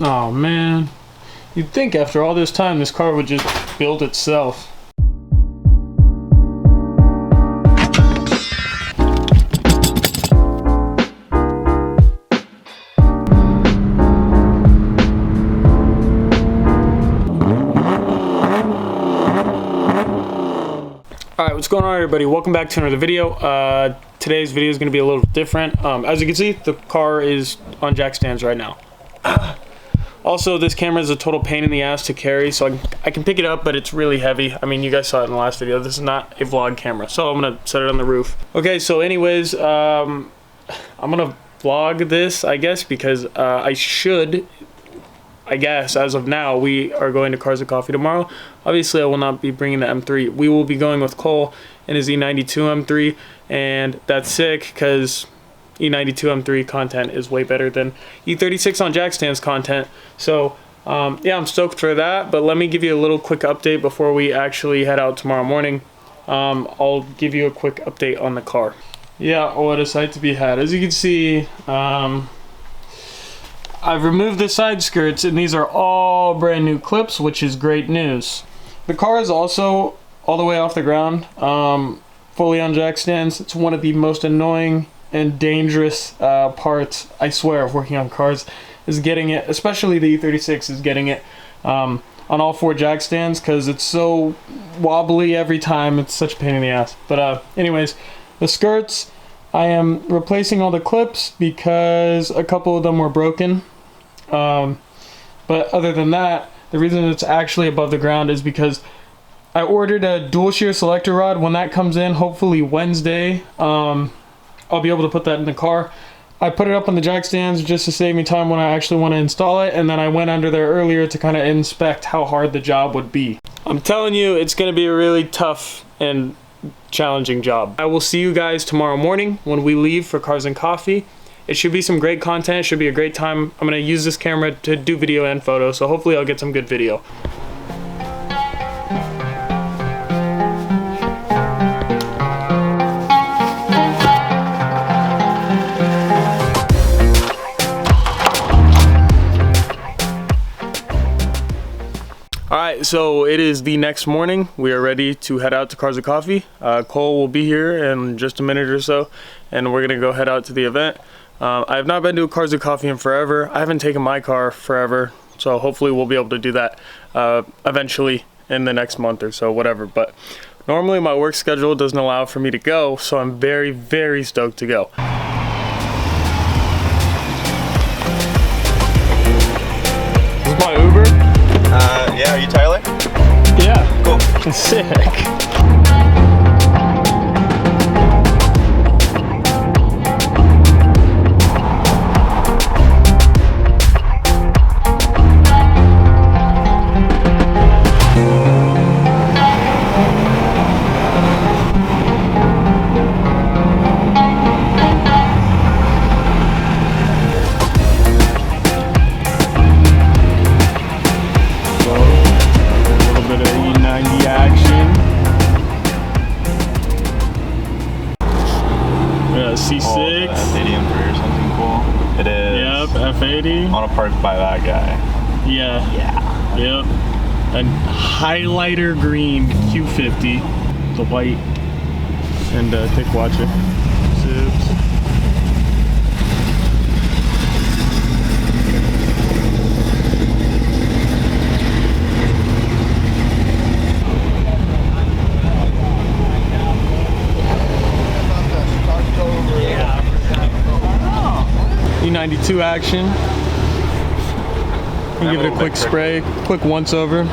Oh man, you'd think after all this time this car would just build itself. Alright, what's going on everybody? Welcome back to another video. Today's video is going to be a little different. As you can see, the car is on jack stands right now. Also, this camera is a total pain in the ass to carry, so I can pick it up, but it's really heavy. I mean, you guys saw it in the last video. This is not a vlog camera, so I'm going to set it on the roof. Okay, so anyways, I'm going to vlog this, I guess, because I guess, as of now, we are going to Cars and Coffee tomorrow. Obviously, I will not be bringing the M3. We will be going with Cole and his E92 M3, and that's sick because E92 M3 content is way better than E36 on jack stands content. So, yeah, I'm stoked for that, but let me give you a little quick update before we actually head out tomorrow morning. I'll give you a quick update on the car. Yeah, what a sight to be had. As you can see, I've removed the side skirts, and these are all brand new clips, which is great news. The car is also all the way off the ground, fully on jack stands. It's one of the most annoying and dangerous parts, I swear, of working on cars, is getting it, especially the E36 is getting it on all four jack stands, because it's so wobbly every time. It's such a pain in the ass. But anyways, the skirts, I am replacing all the clips because a couple of them were broken. But other than that, the reason it's actually above the ground is because I ordered a dual shear selector rod. When that comes in, hopefully Wednesday, I'll be able to put that in the car. I put it up on the jack stands just to save me time when I actually want to install it, and then I went under there earlier to kind of inspect how hard the job would be. I'm telling you, it's going to be a really tough and challenging job. I will see you guys tomorrow morning when we leave for Cars and Coffee. It should be some great content. It should be a great time. I'm going to use this camera to do video and photo, so hopefully I'll get some good video. Alright, so it is the next morning. We are ready to head out to Cars and Coffee. Cole will be here in just a minute or so, and we're gonna go head out to the event. I have not been to a Cars and Coffee in forever. I haven't taken my car forever, so hopefully we'll be able to do that eventually in the next month or so, whatever. But normally my work schedule doesn't allow for me to go, so I'm very, very stoked to go. This is my Uber. Yeah, are you Tyler? Yeah. Cool. Sick. C6. Oh, F80 or something cool. It is. Yep, F80. I want to park by that guy. Yeah. Yeah. Yep. A highlighter green Q50. The white and thick watcher. Zips. E92 action. And give it a quick spray, quick once over.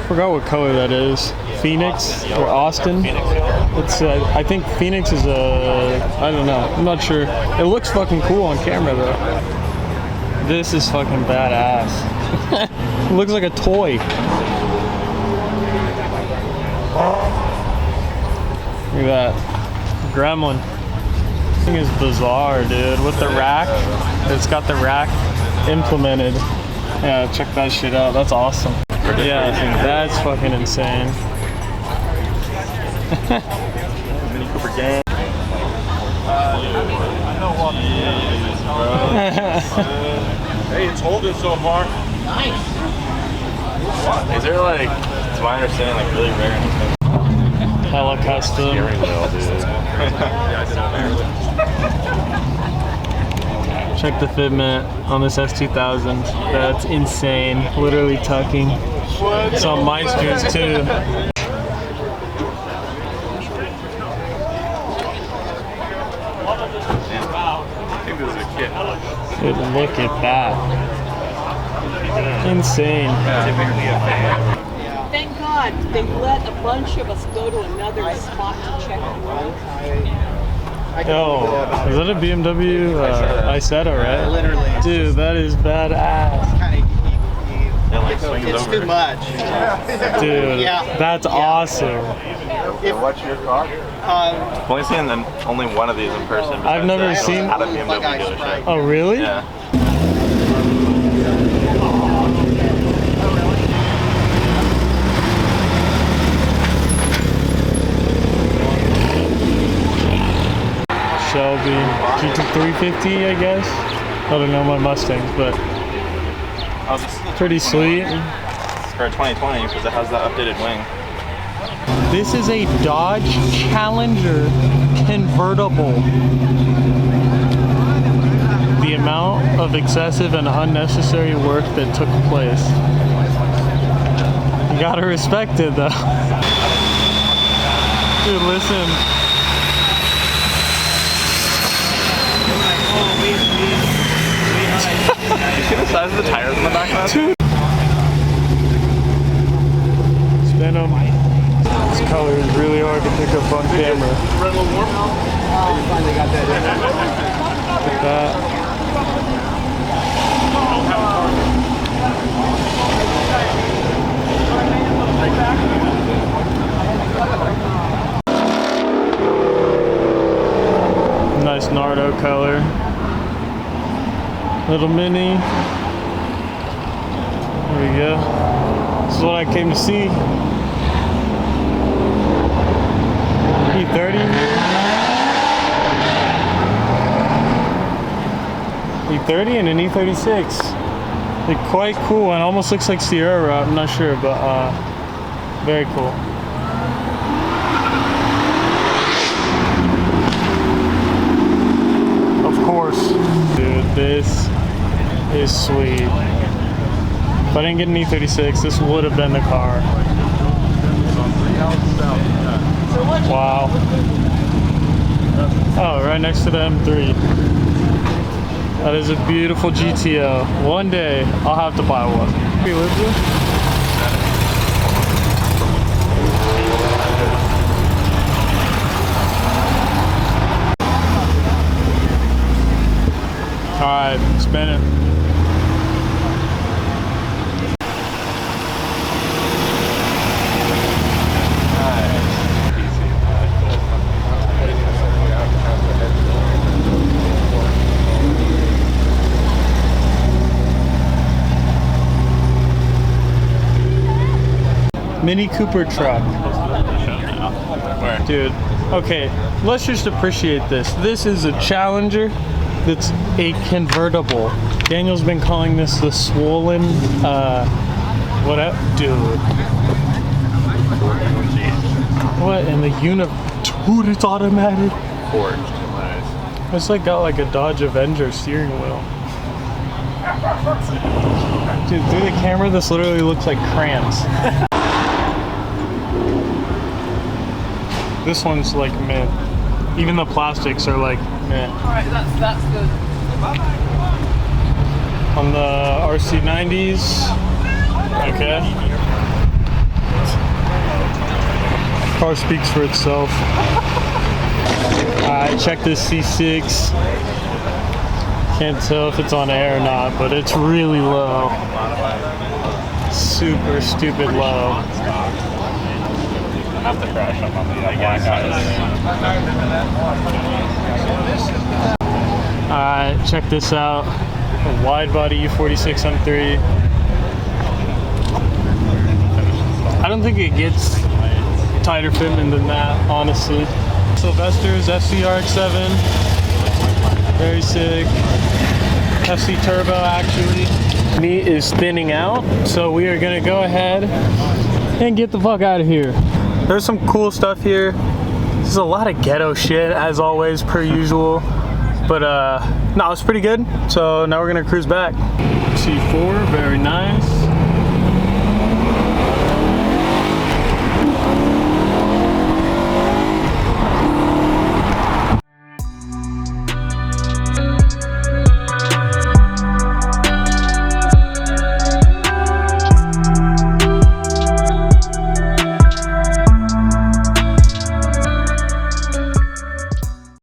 Forgot what color that is. Phoenix or Austin? It's I think Phoenix is I don't know. I'm not sure. It looks fucking cool on camera though. This is fucking badass. It looks like a toy. Look at that. Gremlin. This thing is bizarre, dude. With the rack. It's got the rack implemented. Yeah, check that shit out. That's awesome. Yeah, that's fucking insane. Mini Cooper gang. Hey, it's holding so far. Nice. Is there like, to my understanding, like really rare and expensive? Hella custom. Steering wheel, dude. Check the fitment on this S2000. That's insane. Literally tucking. It's on my screws too. I think this is a kit. Dude, look at that. Insane. Thank God they let a bunch of us go to another spot to check the road. Yo, is that a BMW 𝙨𝙬𝙧, right? Literally. Dude, that is badass. Kind of, It's too much. Dude, Yeah. that's awesome. What's your car? I've only seen only one of these in person. I've never besides seen- at a BMW dealership. Oh, really? Yeah. Shelby GT350, I guess. I don't know my Mustangs, but Oh, this is the pretty sweet. For 2020 because it has that updated wing. This is a Dodge Challenger convertible. The amount of excessive and unnecessary work that took place. You gotta respect it though. Dude, listen. You see the size of the tires in the back of that? Dude. Spin them. This color is really hard to pick up on camera. Look at that. Nice Nardo color. Little mini. There we go. This is what I came to see. E30. E30 and an E36. They're quite cool and almost looks like Sierra. I'm not sure, but very cool. Of course. Dude, this is sweet. If I didn't get an E36, this would have been the car. Wow. Oh, right next to the M3. That is a beautiful GTO. One day, I'll have to buy one. Hey, Elizabeth? Alright, spin it. Mini Cooper truck. Where? Dude, okay, let's just appreciate this. This is a Challenger that's a convertible. Daniel's been calling this the swollen, what up? Dude. What in the dude, it's automatic. Forged. Nice. It's like got like a Dodge Avenger steering wheel. Dude, through the camera, this literally looks like crayons. This one's like mint. Even the plastics are like mint. Alright, that's good. On the RC90s, okay. Car speaks for itself. Alright, check this C6. Can't tell if it's on air or not, but it's really low. Super stupid low. I have to crash up on the black guys. Alright, check this out. A wide body E46 M3. I don't think it gets tighter fitment than that, honestly. Sylvester's FCRX7, very sick. FC Turbo, actually. Meat is thinning out, so we are gonna go ahead and get the fuck out of here. There's some cool stuff here. There's a lot of ghetto shit, as always, per usual. But no, it's pretty good. So now we're gonna cruise back. C4, very nice.